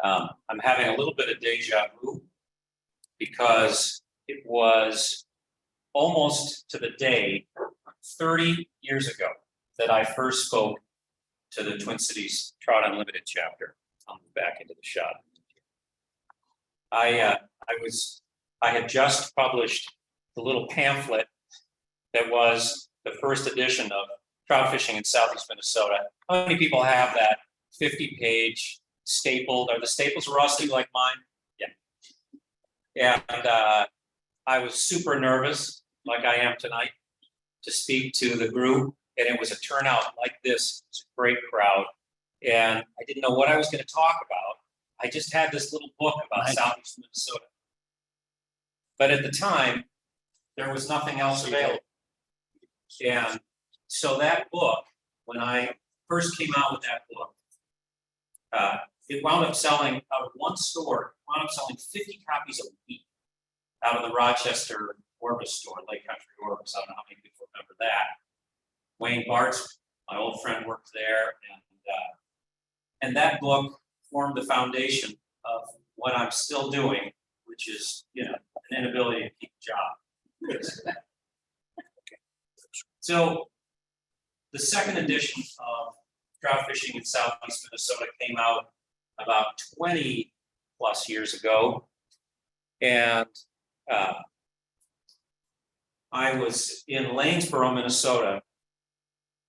I'm having a little bit of deja vu because it was almost to the day 30 years ago that I first spoke to the Twin Cities Trout Unlimited chapter. I'll move back into the shot. I had just published the little pamphlet that was the first edition of Trout Fishing in Southeast Minnesota. How many people have that 50-page stapled? Are the staples rusty like mine? Yeah. And I was super nervous, like I am tonight, to speak to the group. And it was a turnout like this. It was a great crowd. And I didn't know what I was going to talk about. I just had this little book about Southeast Minnesota. But at the time, there was nothing else available. And so that book, when I first came out with that book, it wound up selling out of one store, wound up selling 50 copies a week out of the Rochester Orbis store, Lake Country Orbis. I don't know how many people remember that. Wayne Bartz, my old friend, worked there, and that book formed the foundation of what I'm still doing, which is, an inability to keep a job. So the second edition of Trout Fishing in Southeast Minnesota came out about 20 plus years ago. And I was in Lanesboro, Minnesota,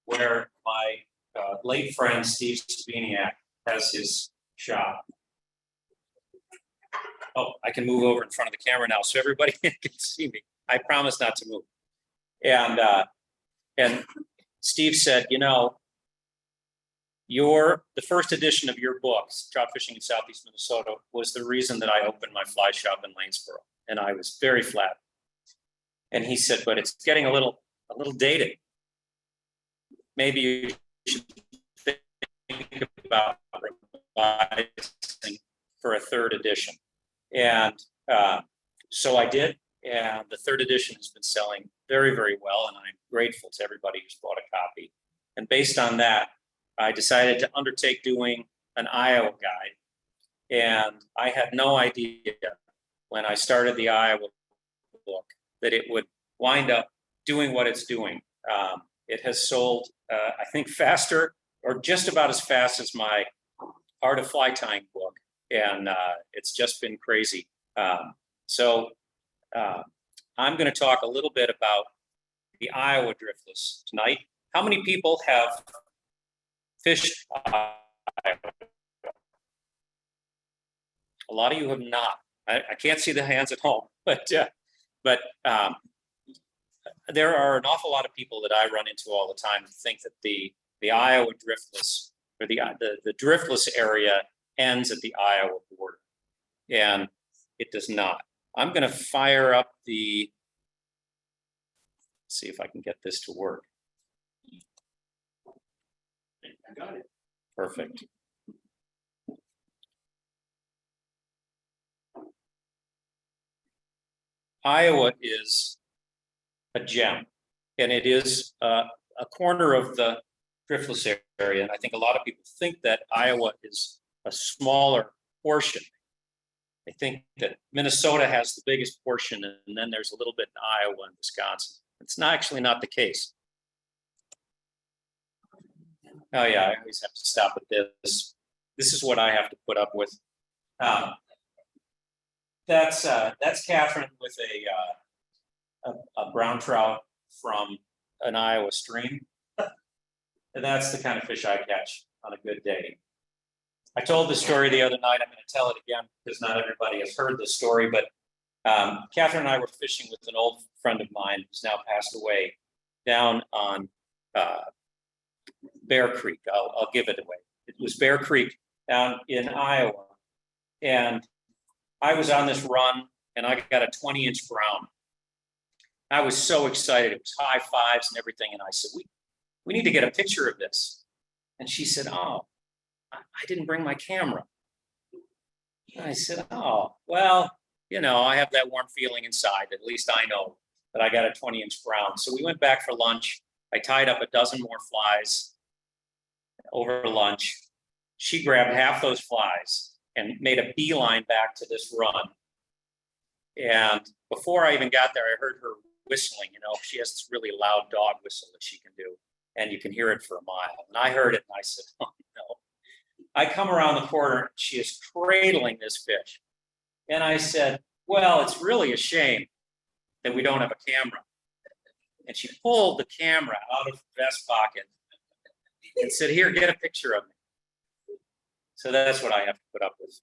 where my late friend Steve Steveniak has his shop. Oh, I can move over in front of the camera now so everybody can see me. I promise not to move. And Steve said, the first edition of your book, Trout Fishing in Southeast Minnesota, was the reason that I opened my fly shop in Lanesboro. And I was very flattered. And he said, but it's getting a little dated. Maybe you should think about revising for a third edition. And so I did. And the third edition has been selling very, very well. And I'm grateful to everybody who's bought a copy. And based on that, I decided to undertake doing an Iowa guide. And I had no idea when I started the Iowa book that it would wind up doing what it's doing. It has sold, I think, faster or just about as fast as my Art of Fly Tying book. And it's just been crazy. So I'm going to talk a little bit about the Iowa driftless tonight. How many people have fished Iowa? A lot of you have not. I can't see the hands at home, but there are an awful lot of people that I run into all the time who think that the Iowa driftless or the driftless area ends at the Iowa border, and it does not. I'm going to fire up see if I can get this to work. I got it. Perfect. Iowa is a gem, and it is a corner of the driftless area. And I think a lot of people think that Iowa is a smaller portion. I think that Minnesota has the biggest portion, and then there's a little bit in Iowa and Wisconsin. It's actually not the case. Oh yeah, I always have to stop at this. This is what I have to put up with. That's Catherine with a brown trout from an Iowa stream. And that's the kind of fish I catch on a good day. I told the story the other night. I'm going to tell it again because not everybody has heard this story, but Catherine and I were fishing with an old friend of mine who's now passed away down on Bear Creek. I'll give it away. It was Bear Creek down in Iowa. And I was on this run and I got a 20-inch brown. I was so excited. It was high fives and everything. And I said, we need to get a picture of this. And she said, oh, I didn't bring my camera. And I said, oh, well, I have that warm feeling inside. At least I know that I got a 20-inch brown. So we went back for lunch. I tied up a dozen more flies over lunch. She grabbed half those flies and made a beeline back to this run. And before I even got there, I heard her whistling. You know, she has this really loud dog whistle that she can do, and you can hear it for a mile. And I heard it, and I said, oh, no. I come around the corner, and she is cradling this fish. And I said, well, it's really a shame that we don't have a camera. And she pulled the camera out of her vest pocket and said, here, get a picture of me. So that's what I have to put up with.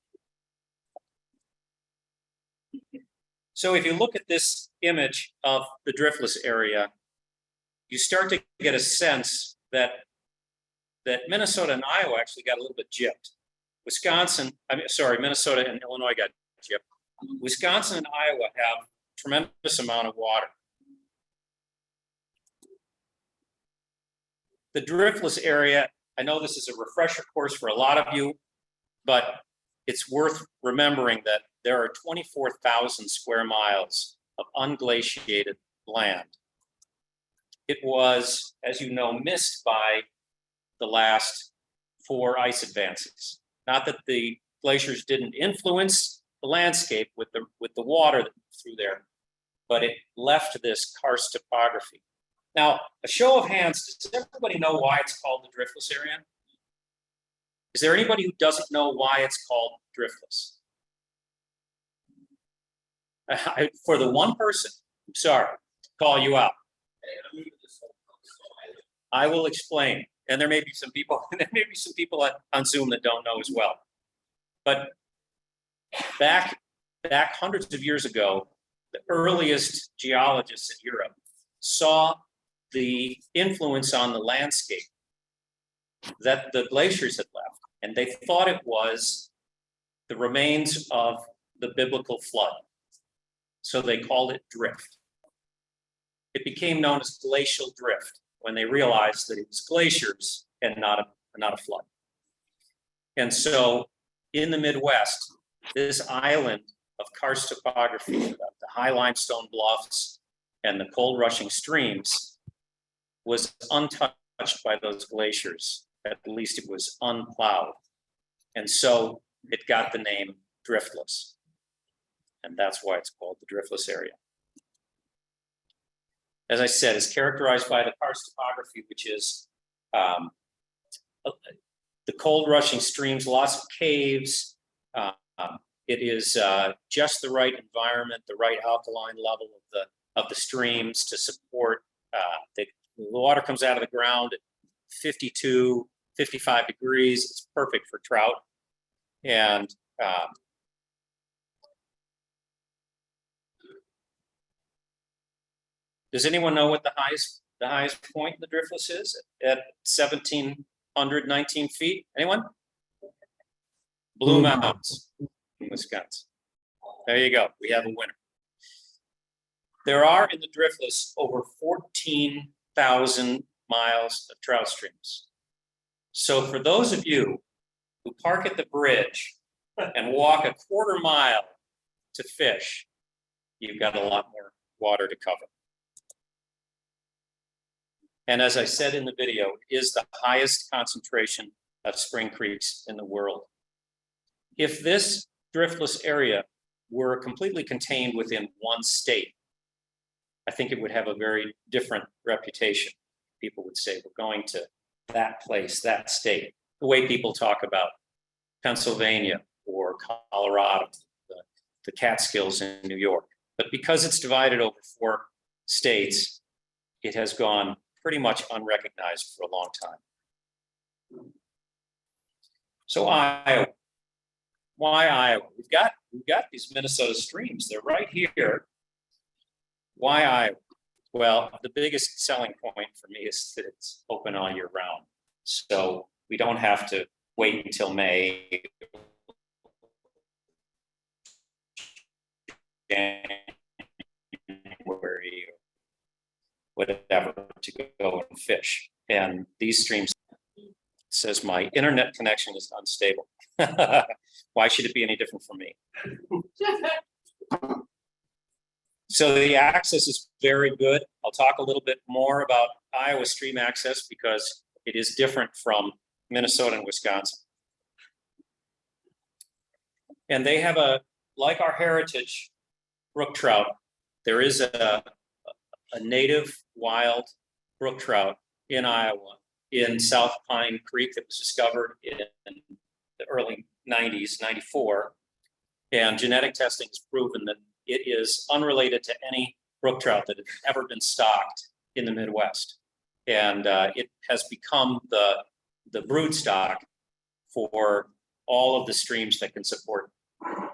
So if you look at this image of the driftless area, you start to get a sense that Minnesota and Iowa actually got a little bit gypped. Minnesota and Illinois got gypped. Wisconsin and Iowa have a tremendous amount of water. The driftless area, I know this is a refresher course for a lot of you, but it's worth remembering that there are 24,000 square miles of unglaciated land. It was, as you know, missed by the last 4 ice advances. Not that the glaciers didn't influence the landscape with the water that through there, but it left this karst topography. Now, a show of hands, does everybody know why it's called the driftless area? Is there anybody who doesn't know why it's called driftless? For the one person, I'm sorry to call you out. I will explain. And there may be some people on Zoom that don't know as well. But back hundreds of years ago, the earliest geologists in Europe saw the influence on the landscape that the glaciers had left, and they thought it was the remains of the biblical flood. So they called it drift. It became known as glacial drift when they realized that it was glaciers and not a flood. And so in the Midwest, this island of karst topography, the high limestone bluffs and the cold rushing streams, was untouched by those glaciers. At least it was unplowed. And so it got the name driftless. And that's why it's called the driftless area. As I said, it's characterized by the karst topography, which is the cold rushing streams, lots of caves. It is just the right environment, the right alkaline level of the streams to support the water comes out of the ground at 52, 55 degrees. It's perfect for trout. And does anyone know what the highest point in the driftless is at 1,719 feet? Anyone? Blue Mountains in Wisconsin. There you go. We have a winner. There are in the driftless over 14,000 miles of trout streams. So for those of you who park at the bridge and walk a quarter mile to fish, you've got a lot more water to cover. And as I said in the video, it is the highest concentration of spring creeks in the world. If this driftless area were completely contained within one state, I think it would have a very different reputation. People would say, we're going to that place, that state. The way people talk about Pennsylvania or Colorado, the Catskills in New York. But because it's divided over 4 states, it has gone pretty much unrecognized for a long time. So Iowa. Why Iowa? We've got these Minnesota streams. They're right here. Why Iowa? Well, the biggest selling point for me is that it's open all year round. So we don't have to wait until May, January, or whatever to go and fish. And these streams, says my internet connection is unstable. Why should it be any different from me? So the access is very good. I'll talk a little bit more about Iowa stream access because it is different from Minnesota and Wisconsin. And they have like our heritage brook trout, there is a native wild brook trout in Iowa, in South Pine Creek, that was discovered in the early 90s, 94. And genetic testing has proven that it is unrelated to any brook trout that has ever been stocked in the Midwest. And it has become the brood stock for all of the streams that can support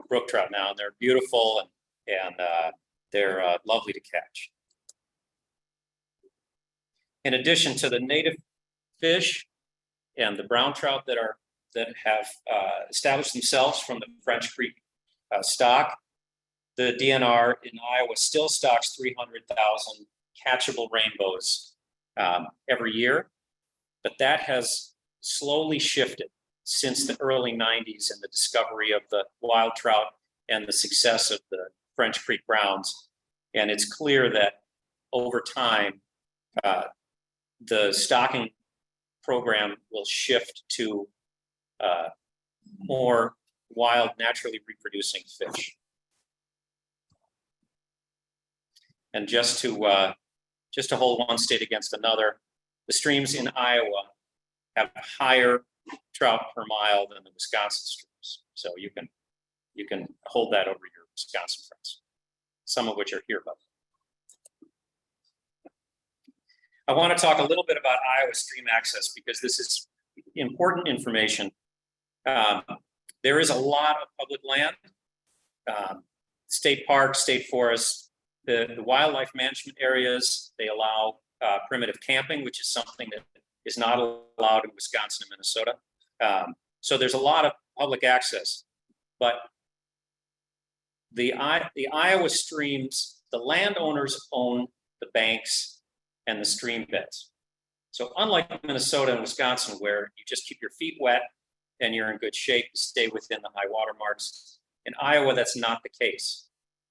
brook trout now. And they're beautiful and they're lovely to catch. In addition to the native fish and the brown trout that have established themselves from the French Creek stock, the DNR in Iowa still stocks 300,000 catchable rainbows every year, but that has slowly shifted since the early 90s and the discovery of the wild trout and the success of the French Creek browns. And it's clear that over time, the stocking program will shift to more wild, naturally reproducing fish. And just to hold one state against another, the streams in Iowa have higher trout per mile than the Wisconsin streams. So you can hold that over your Wisconsin friends, some of which are here, but I want to talk a little bit about Iowa stream access because this is important information. There is a lot of public land, state parks, state forests, the wildlife management areas. They allow primitive camping, which is something that is not allowed in Wisconsin and Minnesota. So there's a lot of public access, but the Iowa streams, the landowners own the banks and the stream beds. So unlike Minnesota and Wisconsin, where you just keep your feet wet and you're in good shape to stay within the high water marks, in Iowa, that's not the case.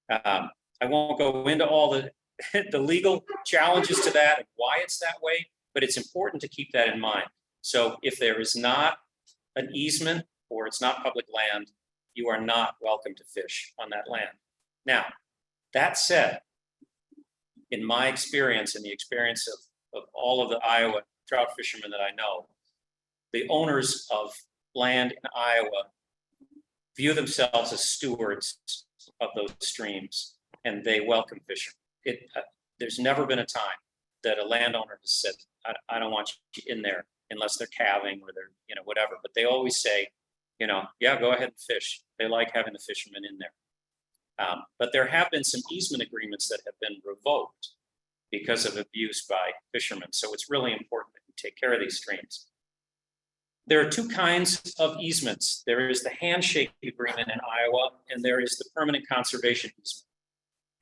I won't go into all the legal challenges to that and why it's that way, but it's important to keep that in mind. So if there is not an easement or it's not public land, you are not welcome to fish on that land. Now, that said, in my experience and the experience of all of the Iowa trout fishermen that I know, the owners of land in Iowa view themselves as stewards of those streams, and they welcome fishing. There's never been a time that a landowner has said, I don't want you in there unless they're calving or they're, whatever. But they always say, yeah, go ahead and fish. They like having the fishermen in there. But there have been some easement agreements that have been revoked because of abuse by fishermen. So it's really important that we take care of these streams. There are two kinds of easements. There is the handshake agreement in Iowa, and there is the permanent conservation easement.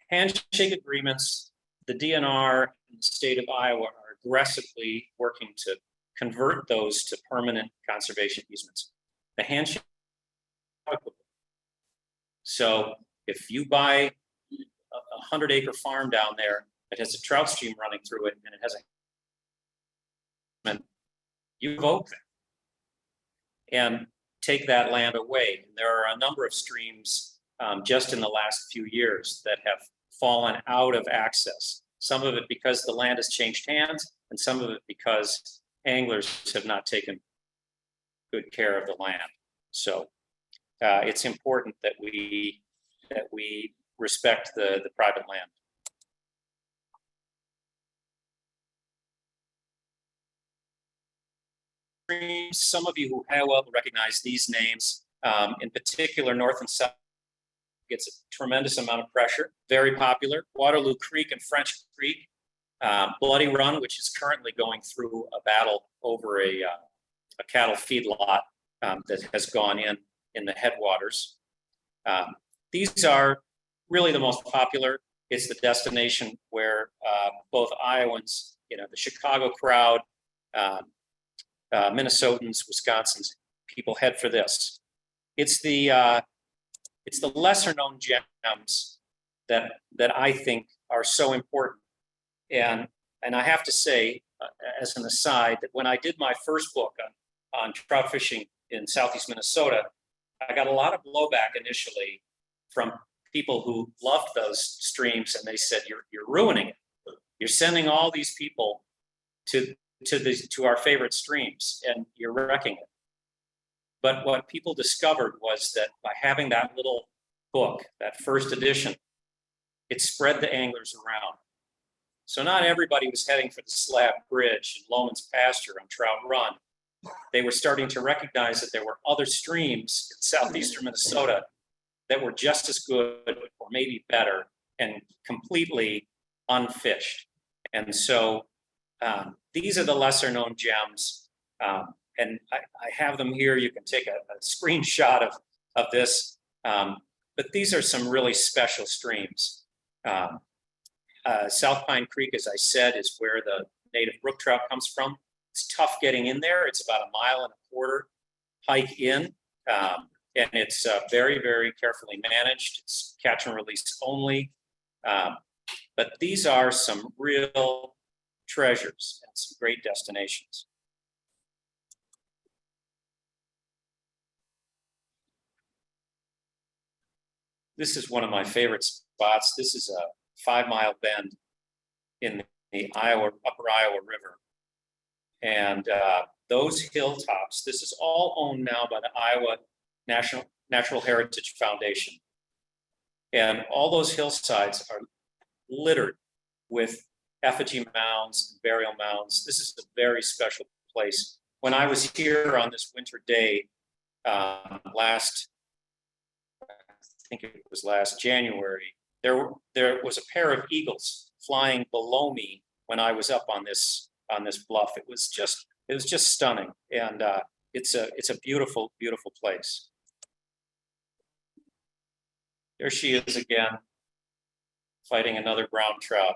Handshake agreements, the DNR in the state of Iowa are aggressively working to convert those to permanent conservation easements. The handshake. So if you buy a 100-acre farm down there that has a trout stream running through it and it has you revoke that and take that land away. And there are a number of streams just in the last few years that have fallen out of access. Some of it because the land has changed hands, and some of it because anglers have not taken good care of the land. So it's important that we respect the private land. Some of you who will recognize these names, in particular, North and South gets a tremendous amount of pressure, very popular. Waterloo Creek and French Creek, Bloody Run, which is currently going through a battle over a cattle feedlot that has gone in the headwaters. These are really the most popular. It's the destination where both Iowans, the Chicago crowd, Minnesotans, Wisconsins, people head for this. It's the lesser known gems that I think are so important. And I have to say, as an aside, that when I did my first book on trout fishing in Southeast Minnesota, I got a lot of blowback initially from people who loved those streams, and they said, you're ruining it. You're sending all these people to our favorite streams, and you're wrecking it. But what people discovered was that by having that little book, that first edition, it spread the anglers around. So not everybody was heading for the Slab Bridge and Loman's Pasture on Trout Run. They were starting to recognize that there were other streams in southeastern Minnesota that were just as good or maybe better and completely unfished. And so these are the lesser known gems. And I have them here. You can take a screenshot of this. But these are some really special streams. South Pine Creek, as I said, is where the native brook trout comes from. It's tough getting in there. It's about 1.25 mile hike in. And it's very, very carefully managed. It's catch and release only. But these are some real treasures and some great destinations. This is one of my favorite spots. This is a 5-mile bend in the Upper Iowa River. And those hilltops, this is all owned now by the Iowa Natural Heritage Foundation. And all those hillsides are littered with effigy mounds and burial mounds. This is a very special place. When I was here on this winter day I think it was last January, there was a pair of eagles flying below me when I was up on this bluff. It was just stunning, and it's a beautiful, beautiful place. There she is again, fighting another brown trout.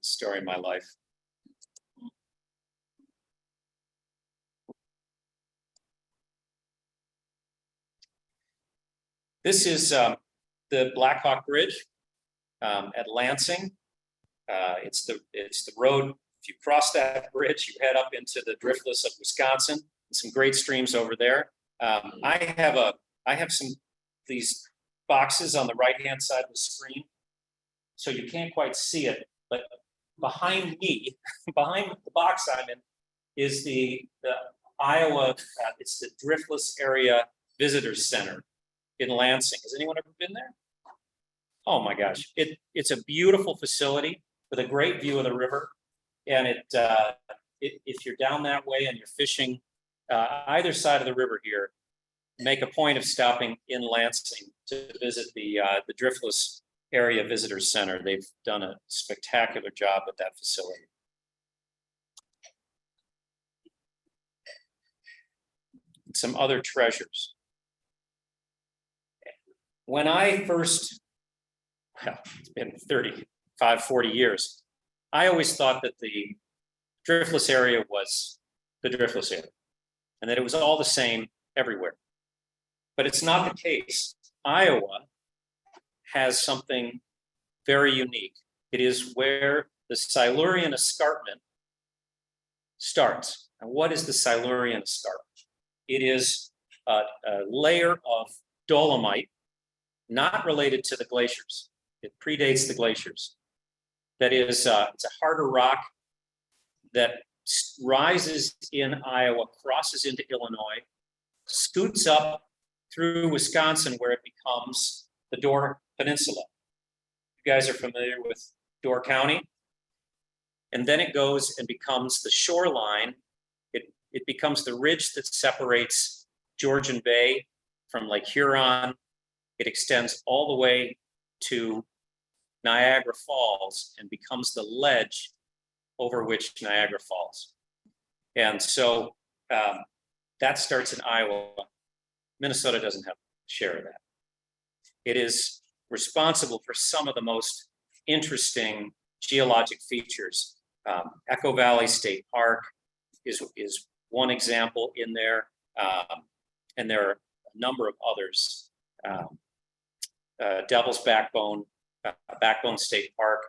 Story of my life. This is the Black Hawk Bridge at Lansing. It's the road. If you cross that bridge, you head up into the Driftless of Wisconsin. Some great streams over there. I have some these boxes on the right-hand side of the screen, so you can't quite see it. But behind me, behind the box I'm in, is the Iowa. It's the Driftless Area Visitors Center in Lansing. Has anyone ever been there? Oh my gosh, it's a beautiful facility with a great view of the river. And if you're down that way and you're fishing either side of the river here, make a point of stopping in Lansing to visit the Driftless Area Visitors Center. They've done a spectacular job at that facility. Some other treasures. When I first, well, it's been 35, 40 years, I always thought that the Driftless Area was the Driftless Area and that it was all the same everywhere. But it's not the case. Iowa has something very unique. It is where the Silurian escarpment starts. And what is the Silurian escarpment? It is a layer of dolomite, not related to the glaciers. It predates the glaciers. That is, it's a harder rock that rises in Iowa, crosses into Illinois, scoots up through Wisconsin, where it becomes the Door Peninsula. You guys are familiar with Door County? And then it goes and becomes the shoreline. It becomes the ridge that separates Georgian Bay from Lake Huron. It extends all the way to Niagara Falls and becomes the ledge over which Niagara falls. And so that starts in Iowa. Minnesota doesn't have a share of that. It is responsible for some of the most interesting geologic features. Echo Valley State Park is one example in there, and there are a number of others. Devil's Backbone, Backbone State Park,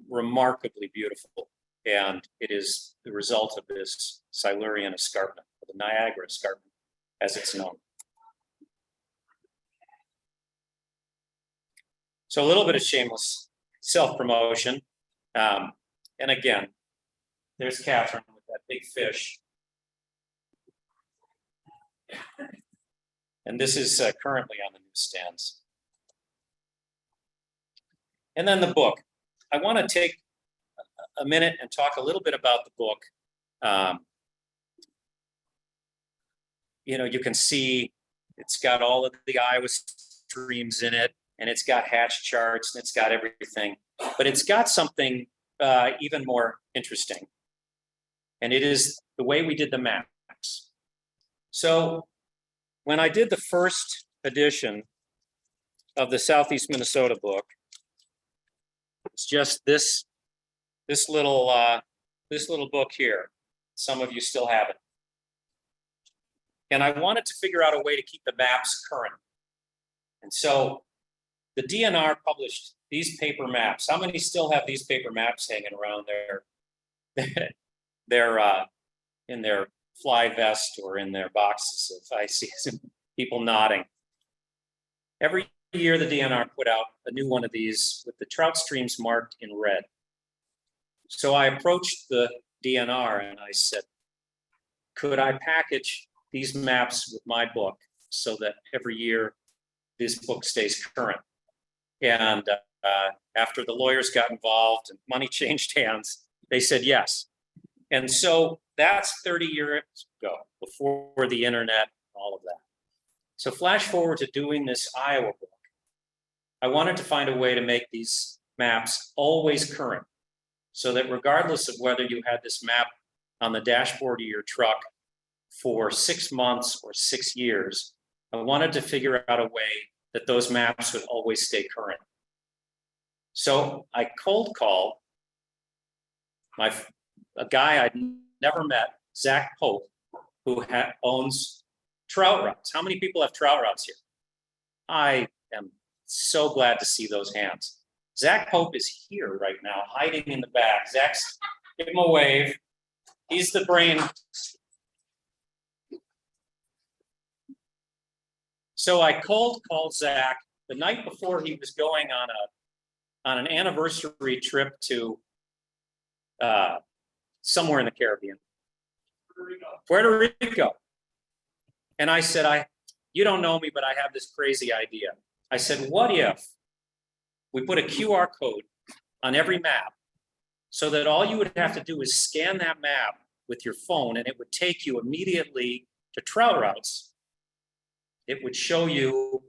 remarkably beautiful. And it is the result of this Silurian escarpment, or the Niagara escarpment, as it's known. So a little bit of shameless self-promotion. And again, there's Catherine with that big fish. And this is currently on the newsstands. And then the book. I want to take a minute and talk a little bit about the book. You can see it's got all of the Iowa streams in it, and it's got hatch charts, and it's got everything. But it's got something even more interesting, and it is the way we did the maps. So when I did the first edition of the Southeast Minnesota book, it's just this little book here. Some of you still have it. And I wanted to figure out a way to keep the maps current. And so the DNR published these paper maps. How many still have these paper maps hanging around in their fly vest or in their boxes? If I see some people nodding. Every year the DNR put out a new one of these with the trout streams marked in red. So I approached the DNR and I said, could I package these maps with my book so that every year this book stays current? And after the lawyers got involved and money changed hands, they said yes. And so that's 30 years ago, before the internet, all of that. So flash forward to doing this Iowa book. I wanted to find a way to make these maps always current, so that regardless of whether you had this map on the dashboard of your truck for 6 months or 6 years, I wanted to figure out a way that those maps would always stay current. So I cold called a guy I'd never met, Zach Pope, who owns Trout Routes. How many people have Trout Routes here? I am so glad to see those hands. Zach Pope is here right now, hiding in the back. Zach's, give him a wave. He's the brain. So I cold called Zach the night before he was going on an anniversary trip to somewhere in the Caribbean. Puerto Rico. And I said, you don't know me, but I have this crazy idea. I said, what if we put a QR code on every map so that all you would have to do is scan that map with your phone and it would take you immediately to Trout Routes. It would show you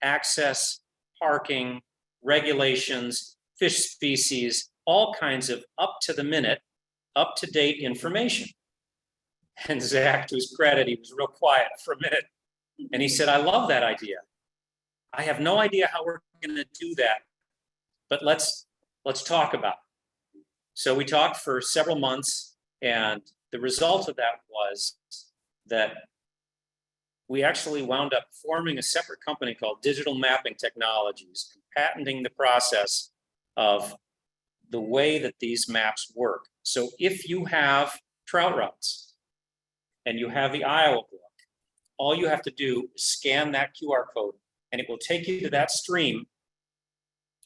access, parking, regulations, fish species, all kinds of up-to-the-minute, up-to-date information. And Zach, to his credit, he was real quiet for a minute. And he said, I love that idea. I have no idea how we're going to do that, but let's talk about it. So we talked for several months, and the result of that was that we actually wound up forming a separate company called Digital Mapping Technologies and patenting the process of the way that these maps work. So if you have Trout Routes and you have the Iowa book, all you have to do is scan that QR code and it will take you to that stream,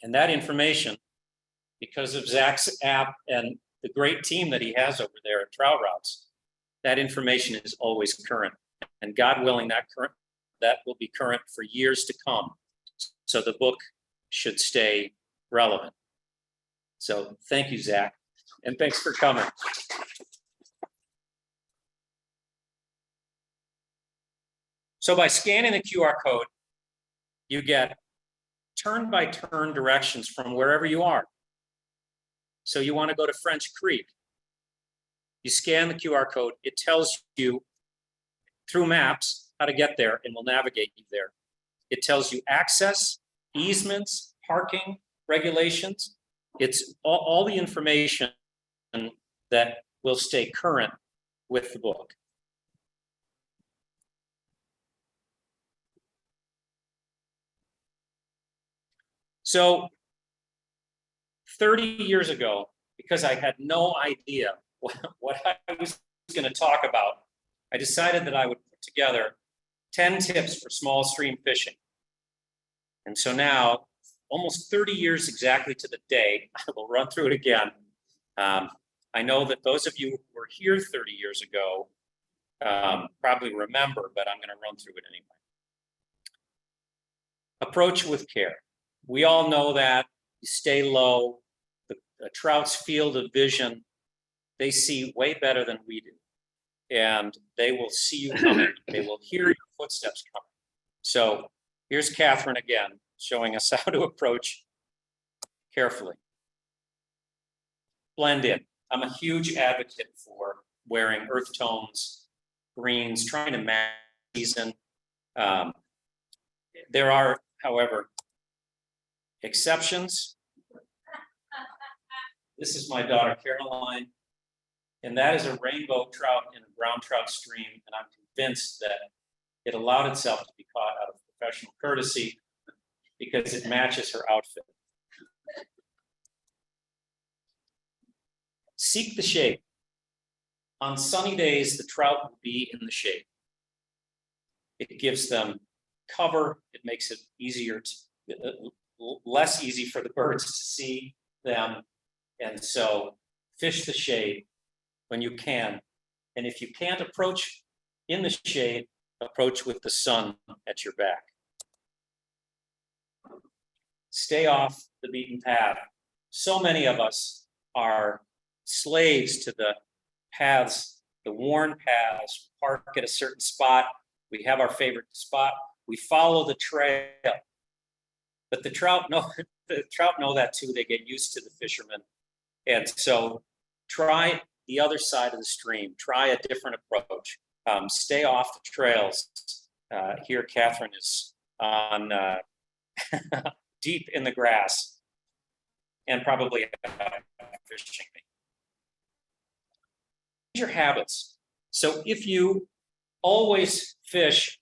and that information, because of Zach's app and the great team that he has over there at Trout Routes, that information is always current. And God willing, that will be current for years to come. So the book should stay relevant. So thank you, Zach, and thanks for coming. So by scanning the QR code, you get turn-by-turn directions from wherever you are. So you want to go to French Creek. You scan the QR code. It tells you through maps how to get there and will navigate you there. It tells you access, easements, parking, regulations. It's all the information that will stay current with the book. So 30 years ago, because I had no idea what I was going to talk about, I decided that I would put together 10 tips for small stream fishing. And so now, almost 30 years exactly to the day. I will run through it again. I know that those of you who were here 30 years ago probably remember, but I'm going to run through it anyway. Approach with care. We all know that. You stay low. The trout's field of vision, they see way better than we do. And they will see you coming. They will hear your footsteps coming. So here's Catherine again, showing us how to approach carefully. Blend in. I'm a huge advocate for wearing earth tones, greens, trying to match season. There are, however, exceptions. This is my daughter, Caroline, and that is a rainbow trout in a brown trout stream, and I'm convinced that it allowed itself to be caught out of professional courtesy because it matches her outfit. Seek the shade. On sunny days, the trout will be in the shade. It gives them cover. It makes it easier to, less easy for the birds to see them. And so fish the shade when you can. And if you can't approach in the shade, approach with the sun at your back. Stay off the beaten path. So many of us are slaves to the paths, the worn paths. Park at a certain spot. We have our favorite spot. We follow the trail. But the trout know that too. They get used to the fishermen. And so try the other side of the stream. Try a different approach. Stay off the trails. Here, Catherine is on deep in the grass and probably fishing me. Your habits. So if you always fish,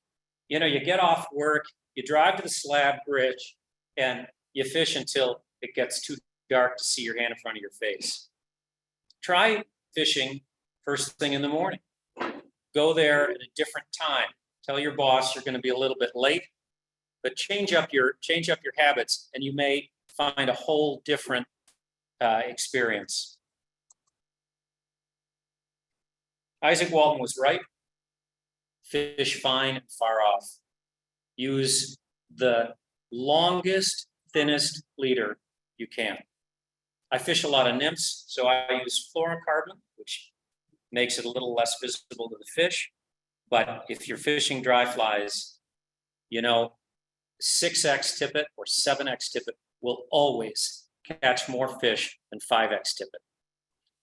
you get off work, you drive to the slab bridge, and you fish until it gets too dark to see your hand in front of your face. Try fishing first thing in the morning. Go there at a different time. Tell your boss you're going to be a little bit late, but change up your habits, and you may find a whole different experience. Isaac Walton was right. Fish fine and far off. Use the longest, thinnest leader you can. I fish a lot of nymphs, so I use fluorocarbon, which makes it a little less visible to the fish. But if you're fishing dry flies, 6X tippet or 7X tippet will always catch more fish than 5X tippet.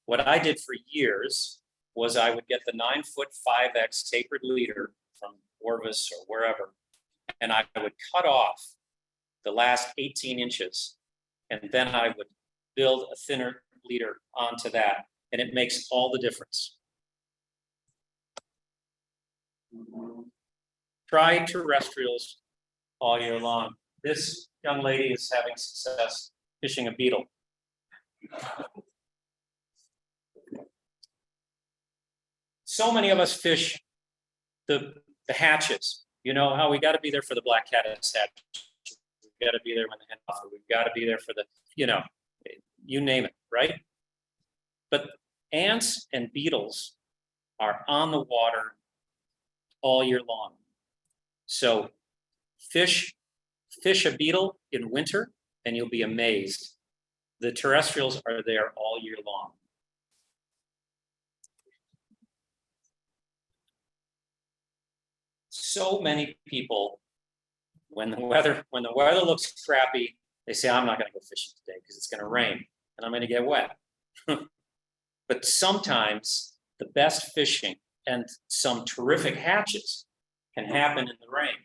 What I did for years was I would get the 9-foot 5X tapered leader from Orvis or wherever, and I would cut off the last 18 inches, and then I would build a thinner leader onto that, and it makes all the difference. Try terrestrials all year long. This young lady is having success fishing a beetle. So many of us fish the hatches. You know how we got to be there for the black caddis hatch. We've got to be there when the hen offer. We've got to be there for the, you name it, right? But ants and beetles are on the water all year long. So fish a beetle in winter and you'll be amazed. The terrestrials are there all year long. So many people, when the weather looks crappy, they say, I'm not going to go fishing today because it's going to rain and I'm going to get wet. But sometimes the best fishing and some terrific hatches can happen in the rain.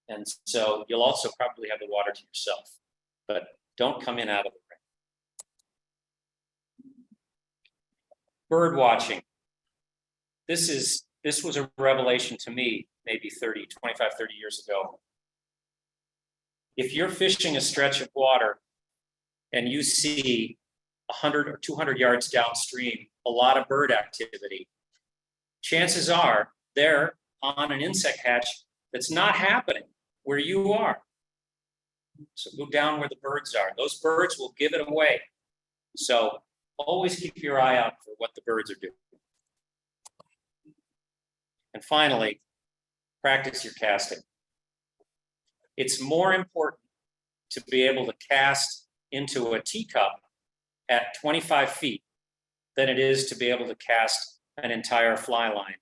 And so you'll also probably have the water to yourself, but don't come in out of the rain. Bird watching. This was a revelation to me maybe 25, 30 years ago. If you're fishing a stretch of water and you see 100 or 200 yards downstream, a lot of bird activity, chances are they're on an insect hatch that's not happening where you are. So go down where the birds are. Those birds will give it away. So always keep your eye out for what the birds are doing. And finally, practice your casting. It's more important to be able to cast into a teacup at 25 feet than it is to be able to cast an entire fly line.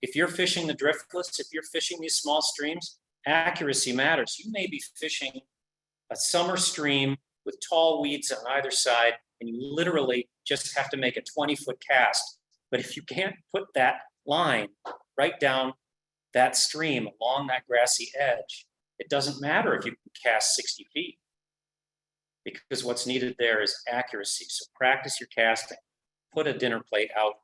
If you're fishing the driftless, if you're fishing these small streams, accuracy matters. You may be fishing a summer stream with tall weeds on either side, and you literally just have to make a 20-foot cast. But if you can't put that line right down that stream along that grassy edge, it doesn't matter if you can cast 60 feet, because what's needed there is accuracy. So practice your casting. Put a dinner plate out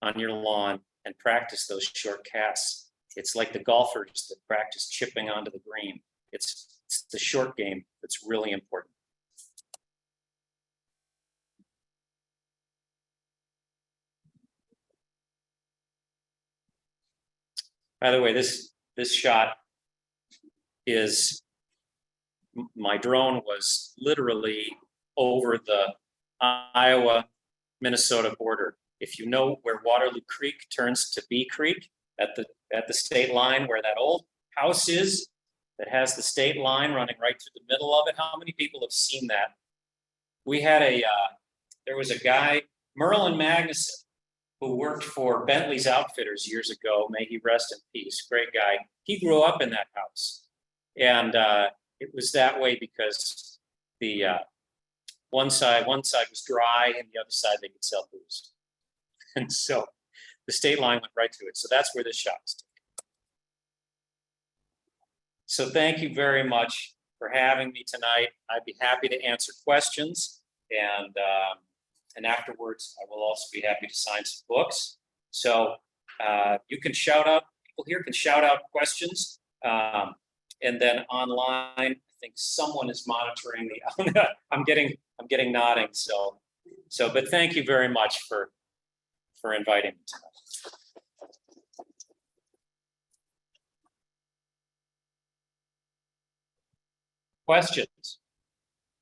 on your lawn and practice those short casts. It's like the golfers that practice chipping onto the green. It's the short game that's really important. By the way, this shot is, my drone was literally over the Iowa-Minnesota border. If you know where Waterloo Creek turns to Bee Creek at the state line, where that old house is that has the state line running right through the middle of it, how many people have seen that? We had there was a guy, Merlin Magnuson, who worked for Bentley's Outfitters years ago. May he rest in peace. Great guy. He grew up in that house. And it was that way because the one side was dry and the other side they could sell booze. And so the state line went right to it. So that's where this shot is taken. So thank you very much for having me tonight. I'd be happy to answer questions, and afterwards I will also be happy to sign some books. So you can shout out, people here can shout out questions, and then online, I think someone is monitoring the. I'm getting nodding. But thank you very much for inviting me tonight. Questions?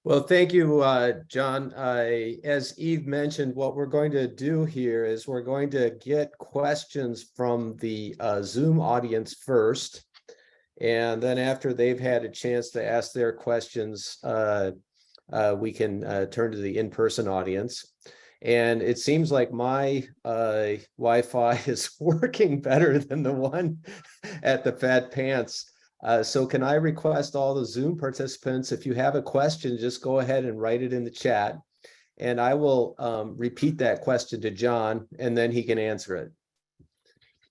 Well, thank you, John. As Eve mentioned, what we're going to do here is we're going to get questions from the Zoom audience first. And then after they've had a chance to ask their questions, we can turn to the in-person audience. And it seems like my Wi-Fi is working better than the one at the Fat Pants. So can I request all the Zoom participants, if you have a question, just go ahead and write it in the chat. And I will repeat that question to John, and then he can answer it.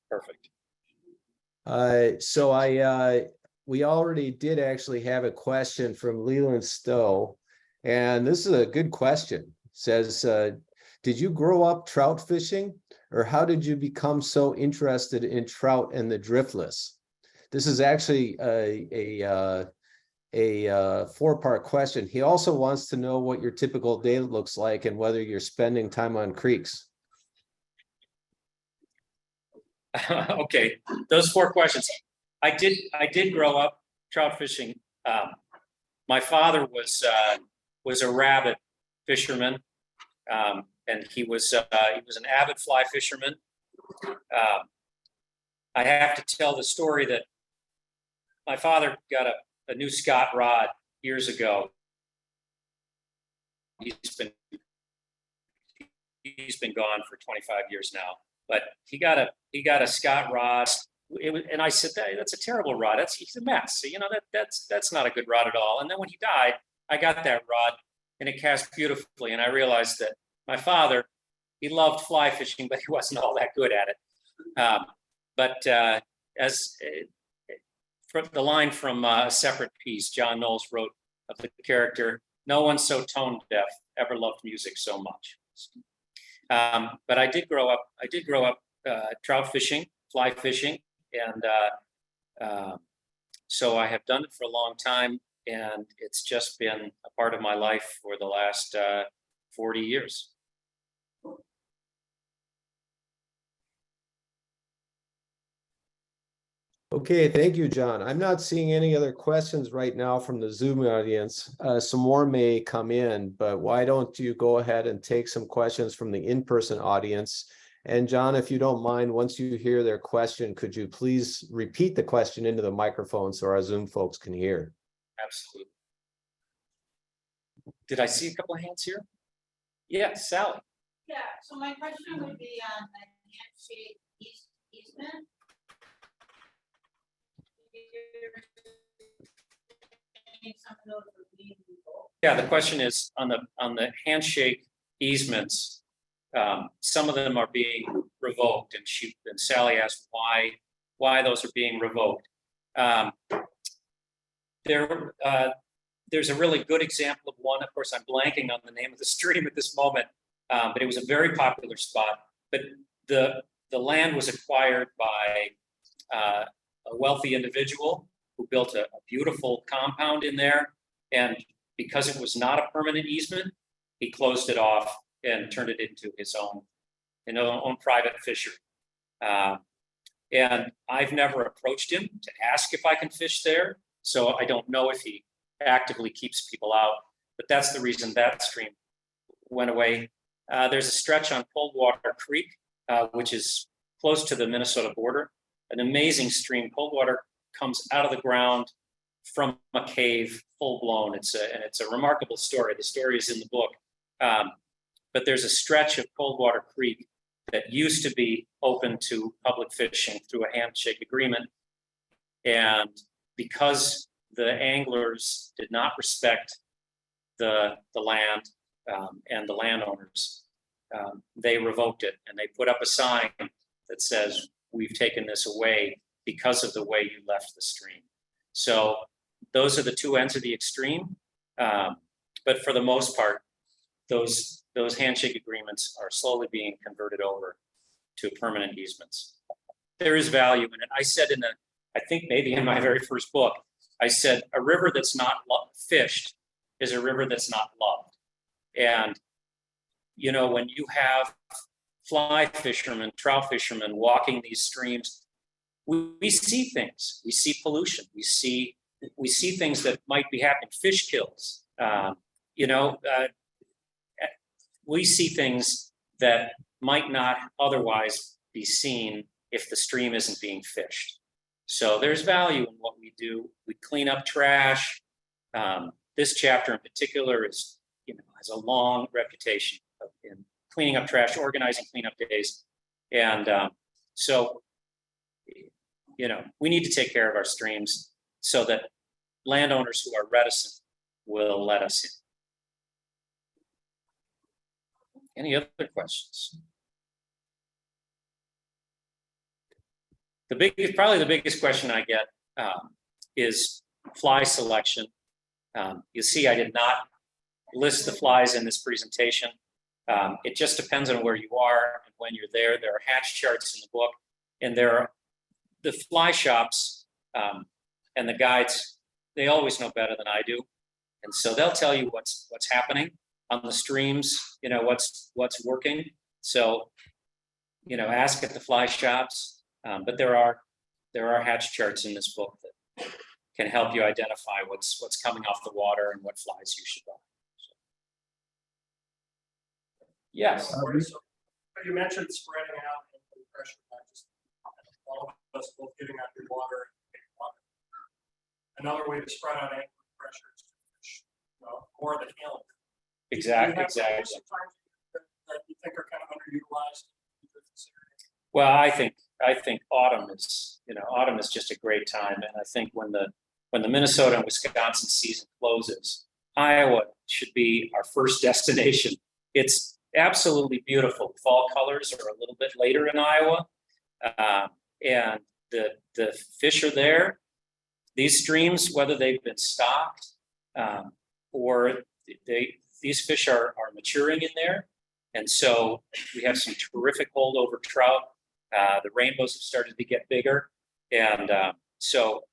Perfect. We already did actually have a question from Leland Stowe, and this is a good question. It says, did you grow up trout fishing, or how did you become so interested in trout and the driftless? This is actually a four-part question. He also wants to know what your typical day looks like and whether you're spending time on creeks. Okay, those four questions. I did grow up trout fishing. My father was a rabid fisherman, and he was an avid fly fisherman. I have to tell the story that my father got a new Scott rod years ago. He's been gone for 25 years now, but he got a Scott rod. And I said, that's a terrible rod. He's a mess. So, that's not a good rod at all. And then when he died, I got that rod, and it cast beautifully. And I realized that my father, he loved fly fishing, but he wasn't all that good at it. As the line from a separate piece, John Knowles wrote of the character, "No one so tone deaf ever loved music so much." But I did grow up trout fishing, fly fishing, and so I have done it for a long time, and it's just been a part of my life for the last 40 years. Okay, thank you, John. I'm not seeing any other questions right now from the Zoom audience. Some more may come in, but why don't you go ahead and take some questions from the in-person audience? And John, if you don't mind, once you hear their question, could you please repeat the question into the microphone so our Zoom folks can hear? Absolutely. Did I see a couple of hands here? Yeah, Sally. Yeah, so my question would be on the handshake easement. Some of those are being revoked. Yeah, the question is on the handshake easements. Some of them are being revoked, and Sally asked why those are being revoked. There's a really good example of one. Of course, I'm blanking on the name of the stream at this moment, but it was a very popular spot. But the land was acquired by a wealthy individual who built a beautiful compound in there, and because it was not a permanent easement, he closed it off and turned it into his own private fishery. And I've never approached him to ask if I can fish there, so I don't know if he actively keeps people out, but that's the reason that stream went away. There's a stretch on Coldwater Creek, which is close to the Minnesota border, an amazing stream. Coldwater comes out of the ground from a cave, full blown. It's a remarkable story. The story is in the book. But there's a stretch of Coldwater Creek that used to be open to public fishing through a handshake agreement. And because the anglers did not respect the land and the landowners, they revoked it, and they put up a sign that says, "We've taken this away because of the way you left the stream." So those are the two ends of the extreme. But for the most part, those handshake agreements are slowly being converted over to permanent easements. There is value in it. I said I think maybe in my very first book, I said a river that's not fished is a river that's not loved. And, you know, when you have fly fishermen, trout fishermen walking these streams, we see things. We see pollution. We see things that might be happening. Fish kills. We see things that might not otherwise be seen if the stream isn't being fished. So there's value in what we do. We clean up trash. This chapter in particular has a long reputation in cleaning up trash, organizing cleanup days. And so we need to take care of our streams so that landowners who are reticent will let us in. Any other questions? Probably the biggest question I get is fly selection. You see, I did not list the flies in this presentation. It just depends on where you are and when you're there. There are hatch charts in the book, and there are the fly shops and the guides. They always know better than I do, and so they'll tell you what's happening on the streams. What's working. So ask at the fly shops. But there are hatch charts in this book that can help you identify what's coming off the water and what flies you should buy. So. Yes. So you mentioned spreading out the pressure, not just all of us both getting out your water and water. Another way to spread out anchor pressure is to fish more of the calendar. Exactly. Sometimes that you think are kind of underutilized in this area. Well, I think autumn is just a great time, and I think when the Minnesota and Wisconsin season closes, Iowa should be our first destination. It's absolutely beautiful. Fall colors are a little bit later in Iowa, and the fish are there. These streams, whether they've been stocked or these fish are maturing in there, and so we have some terrific holdover trout. The rainbows have started to get bigger, and so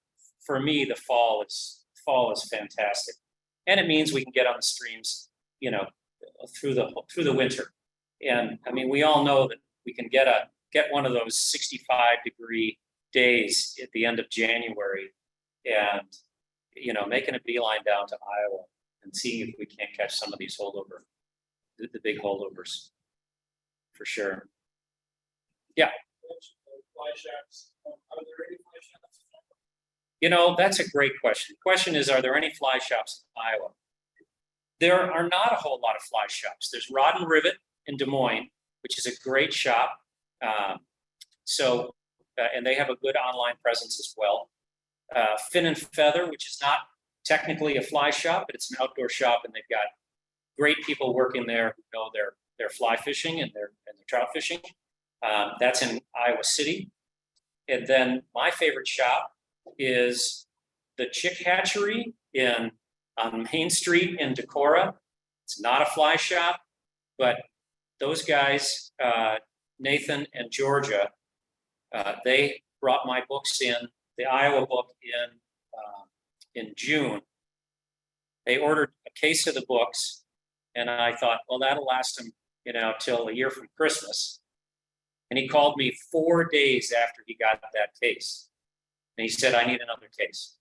for me, the fall is fantastic, and it means we can get on the streams, through the winter. And I mean, we all know that we can get one of those 65-degree days at the end of January and, making a beeline down to Iowa and seeing if we can't catch some of these the big holdovers, for sure. Fly shops. Are there any fly shops? That's a great question. The question is, are there any fly shops in Iowa? There are not a whole lot of fly shops. There's Rod and Rivet in Des Moines, which is a great shop. And they have a good online presence as well. Fin and Feather, which is not technically a fly shop, but it's an outdoor shop, and they've got great people working there who know their fly fishing and their trout fishing. That's in Iowa City. And then my favorite shop is the Chick Hatchery on Main Street in Decorah. It's not a fly shop, but those guys, Nathan and Georgia, they brought my books in, the Iowa book in June. They ordered a case of the books, and I thought, well, that'll last them, till a year from Christmas. And he called me 4 days after he got that case. And he said, I need another case.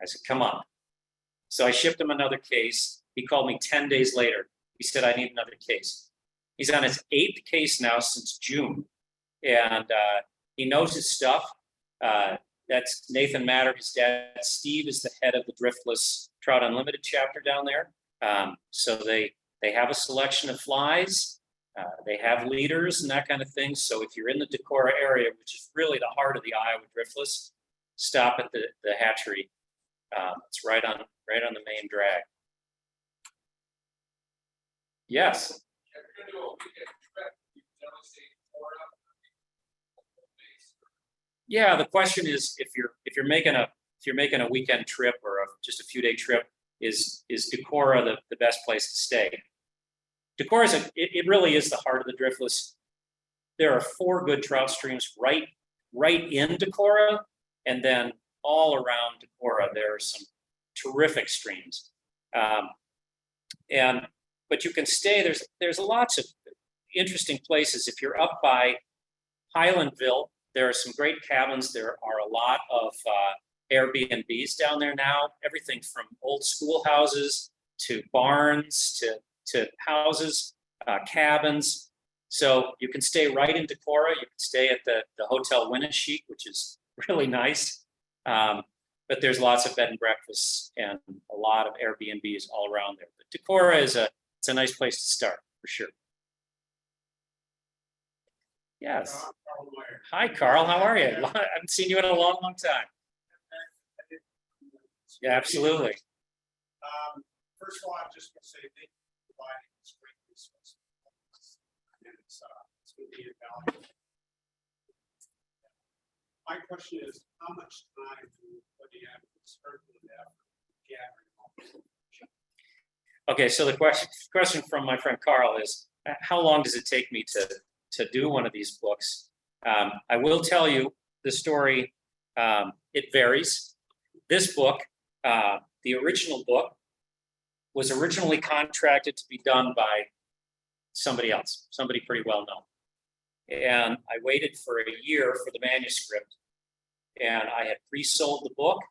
I said, come on. So I shipped him another case. He called me 10 days later. He said, I need another case. He's on his 8th case now since June. And he knows his stuff. That's Nathan Matter, his dad. Steve is the head of the Driftless Trout Unlimited chapter down there. So they have a selection of flies. They have leaders and that kind of thing. So if you're in the Decorah area, which is really the heart of the Iowa Driftless, stop at the hatchery. It's right on the main drag. Yes. Yeah, the question is, if you're making a weekend trip or just a few day trip, is Decorah the best place to stay? Decorah it really is the heart of the Driftless. There are 4 good trout streams right in Decorah, and then all around Decorah there are some terrific streams. But you can stay. There's lots of interesting places. If you're up by Highlandville, there are some great cabins. There are a lot of Airbnbs down there now. Everything from old schoolhouses to barns to houses, cabins. So you can stay right in Decorah. You can stay at the Hotel Winnesheek, which is really nice. But there's lots of bed and breakfasts and a lot of Airbnbs all around there. But Decorah it's a nice place to start for sure. Yes. Hi, Carl. How are you? I haven't seen you in a long, long time. Yeah, absolutely. First of all, I just want to say thank you for providing this great resource. And it's going to be invaluable. My question is, how much time do you put in circling effort gathering? Okay, so the question from my friend Carl is, how long does it take me to do one of these books? I will tell you the story. It varies. This book, the original book, was originally contracted to be done by somebody else, somebody pretty well known. And I waited for a year for the manuscript, and I had pre-sold the book.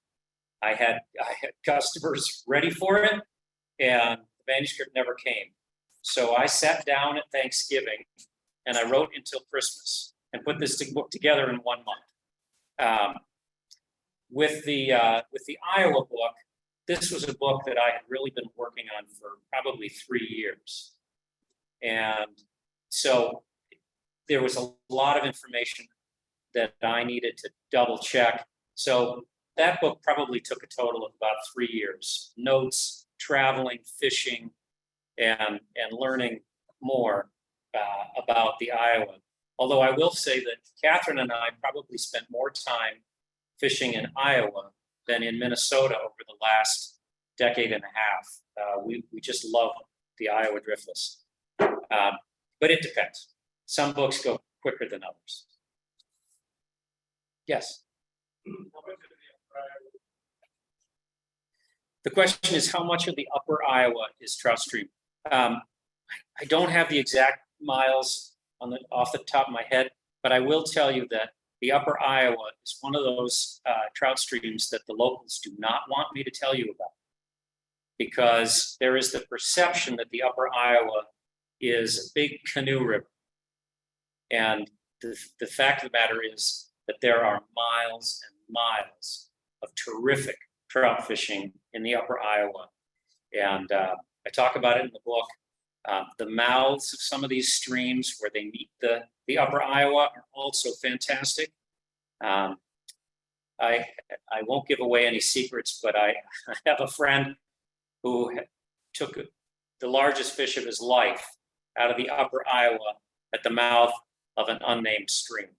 I had customers ready for it, and the manuscript never came. So I sat down at Thanksgiving and I wrote until Christmas and put this book together in 1 month. With the Iowa book, this was a book that I had really been working on for probably 3 years. And so there was a lot of information that I needed to double check. So that book probably took a total of about 3 years. Notes, traveling, fishing, and learning more about the Iowa. Although I will say that Catherine and I probably spent more time fishing in Iowa than in Minnesota over the last decade and a half. We just love the Iowa Driftless. But it depends. Some books go quicker than others. Yes. The question is, how much of the upper Iowa is trout stream? I don't have the exact miles off the top of my head, but I will tell you that the upper Iowa is one of those trout streams that the locals do not want me to tell you about, because there is the perception that the upper Iowa is a big canoe river. And the fact of the matter is that there are miles and miles of terrific trout fishing in the upper Iowa. And I talk about it in the book. The mouths of some of these streams where they meet the upper Iowa are also fantastic. I won't give away any secrets, but I have a friend who took the largest fish of his life out of the upper Iowa at the mouth of an unnamed stream.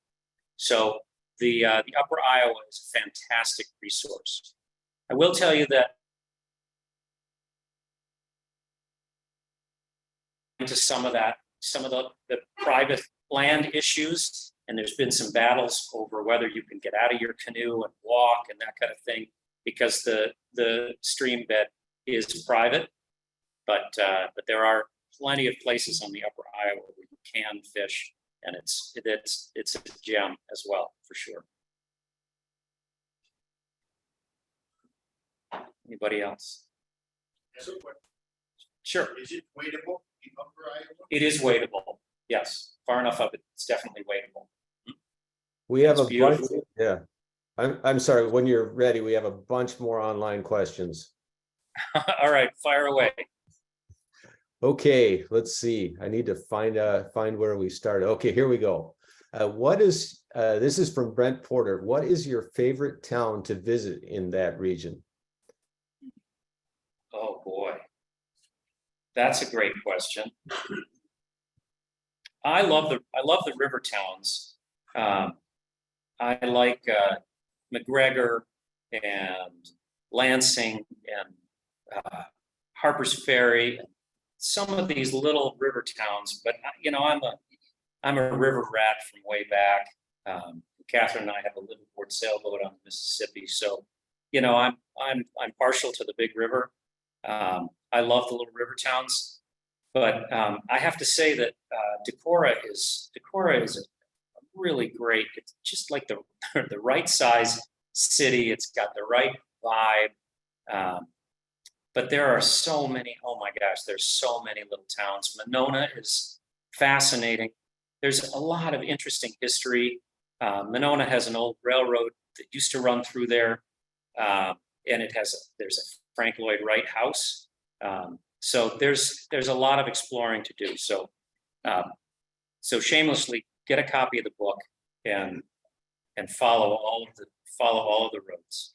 So the upper Iowa is a fantastic resource. I will tell you that into some of the private land issues, and there's been some battles over whether you can get out of your canoe and walk and that kind of thing, because the stream bed is private. But there are plenty of places on the upper Iowa where you can fish, and it's a gem as well, for sure. Anybody else? Sure. Is it wadeable, the upper Iowa? It is wadeable. Yes, far enough up, it's definitely wadeable. We have It's a bunch, beautiful. yeah. I'm sorry, when you're ready, we have a bunch more online questions. All right, fire away. Okay, let's see. I need to find where we started. Okay, here we go. This is from Brent Porter. What is your favorite town to visit in that region? Oh boy, that's a great question. I love the river towns. I like McGregor and Lansing and Harper's Ferry, and some of these little river towns. But you know, I'm a river rat from way back. Catherine and I have a liveaboard sailboat on the Mississippi, so you know, I'm partial to the big river. I love the little river towns, but I have to say that Decorah is a really great. It's just like the right size city. It's got the right vibe. But there are so many. Oh my gosh, there's so many little towns. Monona is fascinating. There's a lot of interesting history. Monona has an old railroad that used to run through there, and there's a Frank Lloyd Wright house. So there's a lot of exploring to do. So shamelessly get a copy of the book and follow all of the roads.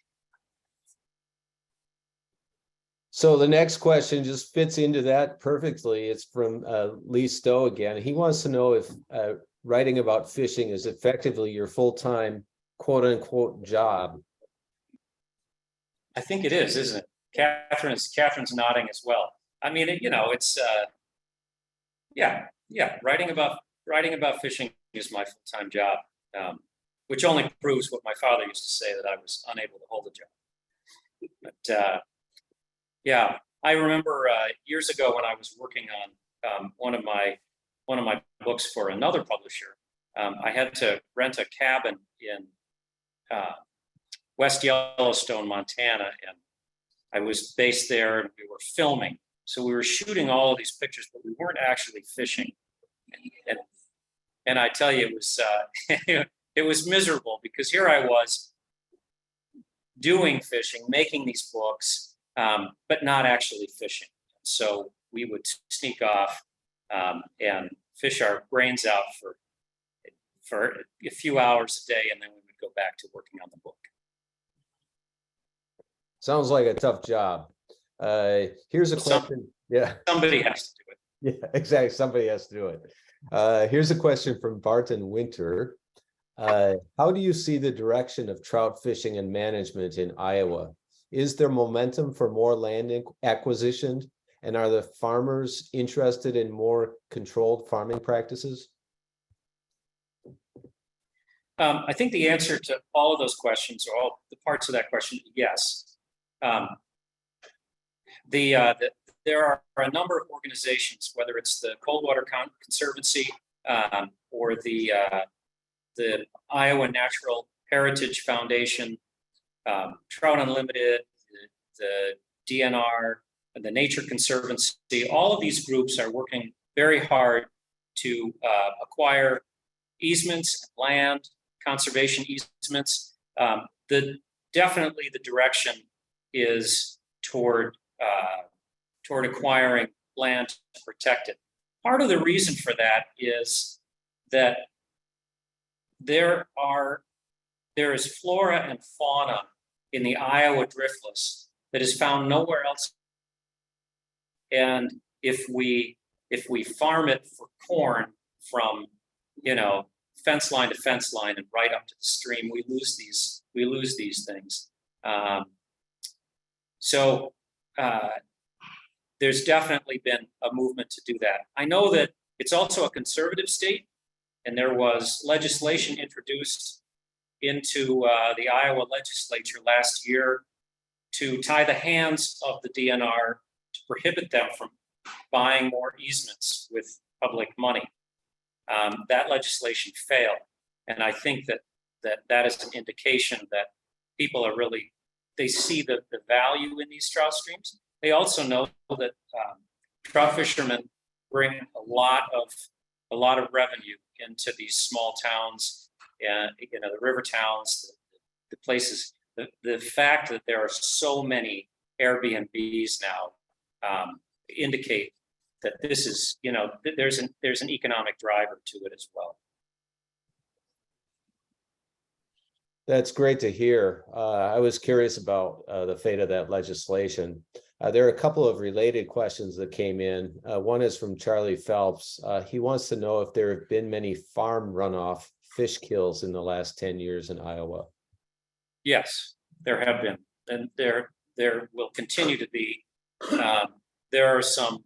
So the next question just fits into that perfectly. It's from Lee Stowe again. He wants to know if writing about fishing is effectively your full-time quote unquote job. I think it is, isn't it? Catherine's nodding as well. I mean, it's writing about fishing is my full-time job, which only proves what my father used to say, that I was unable to hold a job. But yeah, I remember years ago when I was working on one of my books for another publisher, I had to rent a cabin in West Yellowstone, Montana, and I was based there, and we were filming. So we were shooting all of these pictures, but we weren't actually fishing. And I tell you, it was it was miserable, because here I was doing fishing, making these books, but not actually fishing. So we would sneak off and fish our brains out for a few hours a day, and then we would go back to working on the book. Sounds like a tough job. Here's a question. Yeah. Somebody has to do it. Yeah, exactly. Somebody has to do it. Here's a question from Barton Winter. How do you see the direction of trout fishing and management in Iowa? Is there momentum for more land acquisition? And are the farmers interested in more controlled farming practices? I think the answer to all of those questions, or all the parts of that question, yes. There are a number of organizations, whether it's the Coldwater Conservancy or the the Iowa Natural Heritage Foundation, Trout Unlimited, the DNR, and the Nature Conservancy, all of these groups are working very hard to acquire easements, land, conservation easements. Definitely the direction is toward acquiring land to protect it. Part of the reason for that is that there is flora and fauna in the Iowa driftless that is found nowhere else. And if we farm it for corn from, fence line to fence line and right up to the stream, we lose these things. So there's definitely been a movement to do that. I know that it's also a conservative state, and there was legislation introduced into the Iowa legislature last year to tie the hands of the DNR to prohibit them from buying more easements with public money. That legislation failed, and I think that is an indication that people are really, they see the value in these trout streams. They also know that trout fishermen bring a lot of revenue into these small towns, and the river towns, the places. The fact that there are so many Airbnbs now indicate that this is, there's an economic driver to it as well. That's great to hear. I was curious about the fate of that legislation. There are a couple of related questions that came in. One is from Charlie Phelps. He wants to know if there have been many farm runoff fish kills in the last 10 years in Iowa. Yes, there have been, and there will continue to be. There are some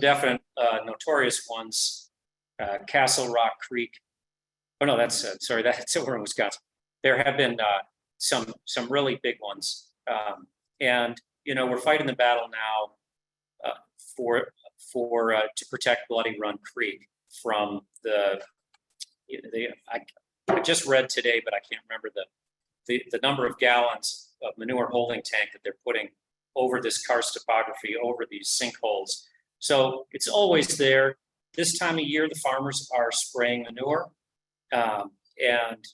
definite notorious ones. Castle Rock Creek. Oh no, that's over in Wisconsin. There have been some really big ones, and we're fighting the battle now to protect Bloody Run Creek from I just read today, but I can't remember the number of gallons of manure holding tank that they're putting over this karst topography, over these sinkholes. So it's always there. This time of year, the farmers are spraying manure, and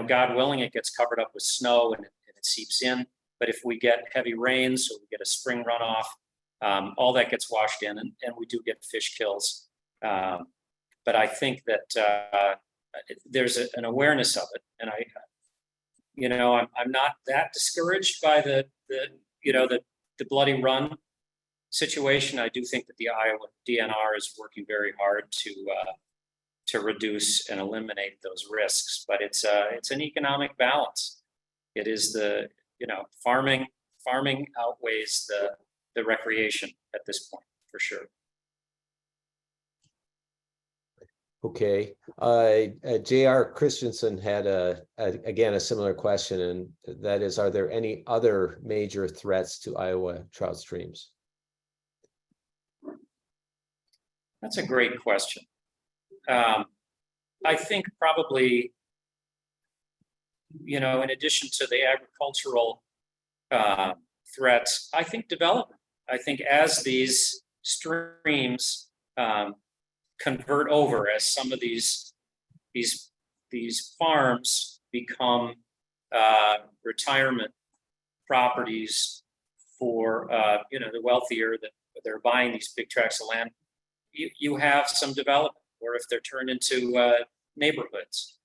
God willing, it gets covered up with snow and it seeps in. But if we get heavy rains or we get a spring runoff, all that gets washed in, and we do get fish kills. But I think that there's an awareness of it, and I'm not that discouraged by the Bloody Run situation. I do think that the Iowa DNR is working very hard to reduce and eliminate those risks, but it's an economic balance. It is farming outweighs the recreation at this point, for sure. Okay. J.R. Christensen had again a similar question, and that is, are there any other major threats to Iowa trout streams? That's a great question. I think probably, in addition to the agricultural threats, I think development. I think as these streams convert over, as some of these farms become retirement properties for the wealthier, that they're buying these big tracts of land, you have some development, or if they're turned into neighborhoods.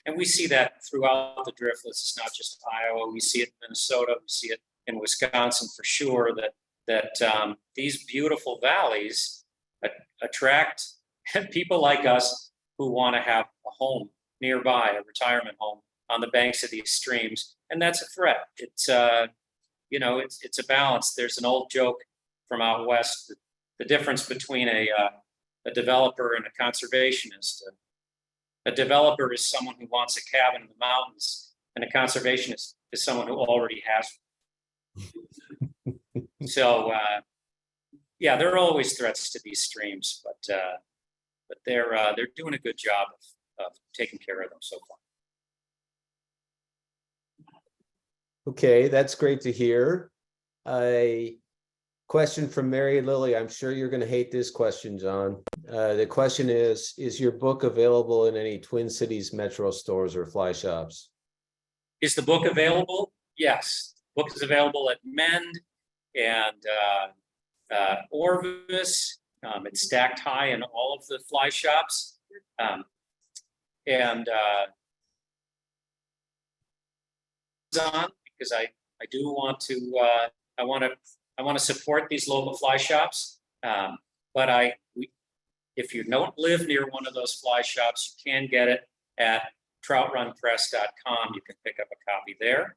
And we see that throughout the driftless. It's not just Iowa. We see it in Minnesota. We see it in Wisconsin for sure, that these beautiful valleys attract people like us who want to have a home nearby, a retirement home on the banks of these streams. And that's a threat. It's it's a balance. There's an old joke from out west, the difference between a developer and a conservationist. A developer is someone who wants a cabin in the mountains, and a conservationist is someone who already has one. So, there are always threats to these streams, but they're doing a good job taking care of them so far. Okay, that's great to hear. A question from Mary Lily. I'm sure you're going to hate this question, John. The question is your book available in any Twin Cities metro stores or fly shops? Is the book available? Yes. The book is available at Mend and Orvis. It's stacked high in all of the fly shops. And on because I do want to I want to support these local fly shops. But if you don't live near one of those fly shops, you can get it at troutrunpress.com. You can pick up a copy there.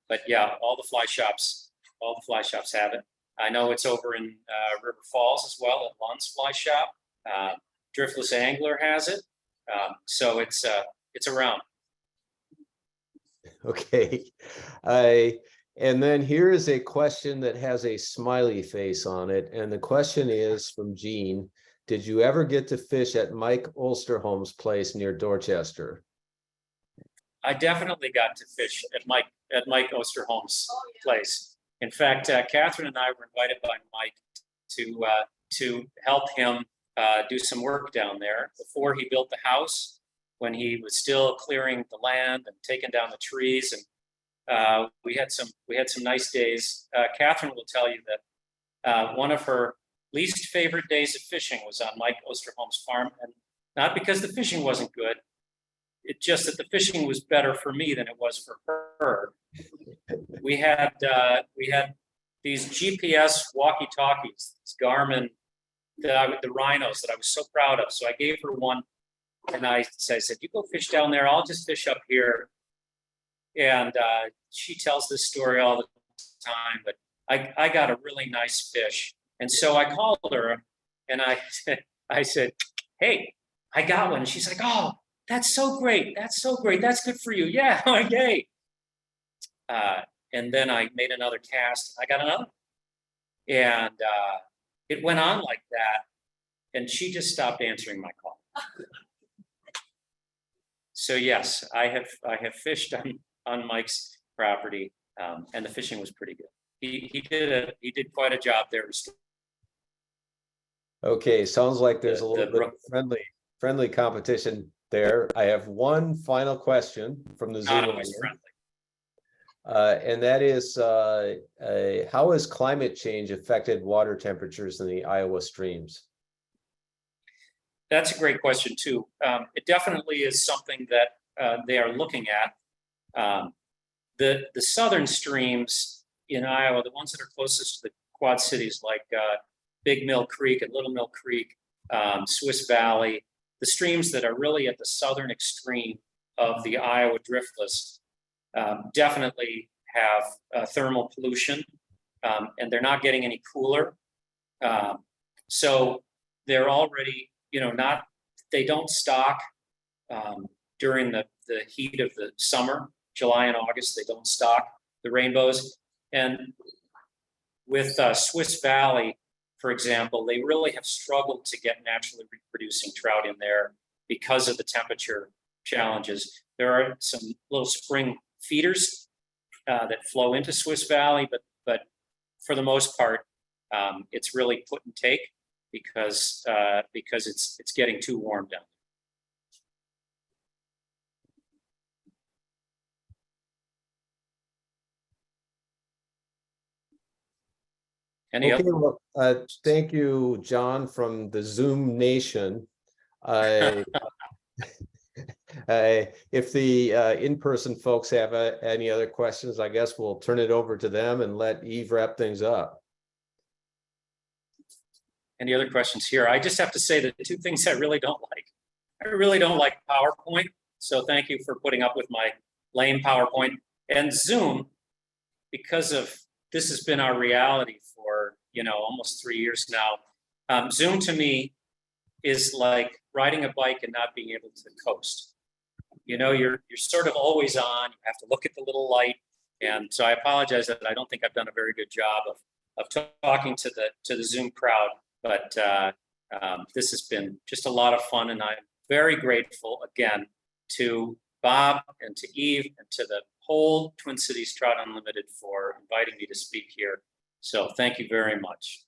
But yeah, all the fly shops have it. I know it's over in River Falls as well at Lund's Fly Shop. Driftless Angler has it. So it's around. Okay. And then here is a question that has a smiley face on it. And the question is from Jean. Did you ever get to fish at Mike Osterholm's place near Dorchester? I definitely got to fish at Mike Osterholm's place. In fact, Catherine and I were invited by Mike to help him do some work down there before he built the house, when he was still clearing the land and taking down the trees. And we had some nice days. Catherine will tell you that one of her least favorite days of fishing was on Mike Osterholm's farm, and not because the fishing wasn't good. It's just that the fishing was better for me than it was for her. We had these GPS walkie-talkies, these Garmin, the Rhinos that I was so proud of. So I gave her one, and I said, "You go fish down there. I'll just fish up here." And she tells this story all the time, but I got a really nice fish. And so I called her and I said, "Hey, I got one." And she's like, "Oh, that's so great. That's so great. That's good for you." Yeah, okay. And then I made another cast. I got another. And it went on like that. And she just stopped answering my call. So yes, I have fished on Mike's property, and the fishing was pretty good. He did quite a job there. Okay, sounds like there's a little bit brook. of friendly competition there. I have one final question from the Zoom Not always audience. friendly. And that is, how has climate change affected water temperatures in the Iowa streams? That's a great question too. It definitely is something that they are looking at. The southern streams in Iowa, the ones that are closest to the Quad Cities, like Big Mill Creek and Little Mill Creek, Swiss Valley, the streams that are really at the southern extreme of the Iowa driftless, definitely have thermal pollution, and they're not getting any cooler. So they're already, they don't stock during the heat of the summer, July and August, they don't stock the rainbows. And with Swiss Valley, for example, they really have struggled to get naturally reproducing trout in there because of the temperature challenges. There are some little spring feeders that flow into Swiss Valley, but for the most part, it's really put and take because it's getting too warm down. Okay, well, thank you, John, from the Zoom Nation. If the in-person folks have any other questions, I guess we'll turn it over to them and let Eve wrap things up. Any other questions here? I just have to say that the two things I really don't like. I really don't like PowerPoint. So thank you for putting up with my lame PowerPoint. And Zoom, because of this has been our reality for almost 3 years now. Zoom to me is like riding a bike and not being able to coast. You're sort of always on. You have to look at the little light, and so I apologize that I don't think I've done a very good job of talking to the Zoom crowd. But this has been just a lot of fun, and I'm very grateful again to Bob and to Eve and to the whole Twin Cities Trout Unlimited for inviting me to speak here. So thank you very much.